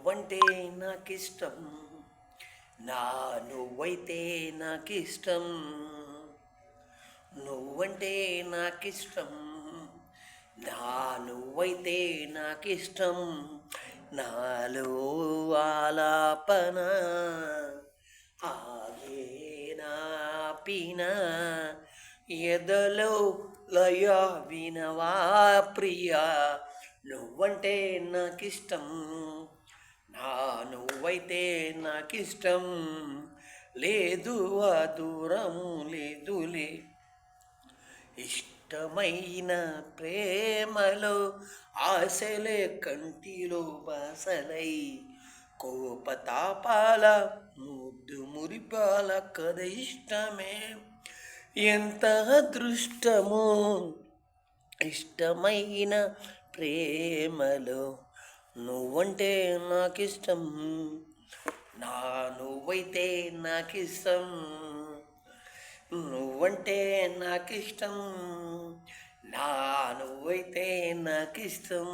నువ్వంటే నాకిష్టం, నా నువ్వైతే నాకిష్టం. నువ్వంటే నాకిష్టం, నా నువ్వైతే నాకిష్టం. నాలో ఆలాపన ఆగేనా పిన ఎదలో లయ వినవా ప్రియా. నువ్వంటే నాకిష్టం, నా నువ్వైతే నాకిష్టం. లేదు ఆ దూరం లేదులే, ఇష్టమైన ప్రేమలో ఆశలే కంటిలో బాసలై, కోపతాపాల ముద్దు మురిపాల కథ ఇష్టమే ఎంత అదృష్టమో. ఇష్టమైన ప్రేమలో నువ్వంటే నాకిష్టం, నా నువ్వైతే నాకిష్టం. నువ్వంటే నాకిష్టం, నా నువ్వైతే నాకిష్టం.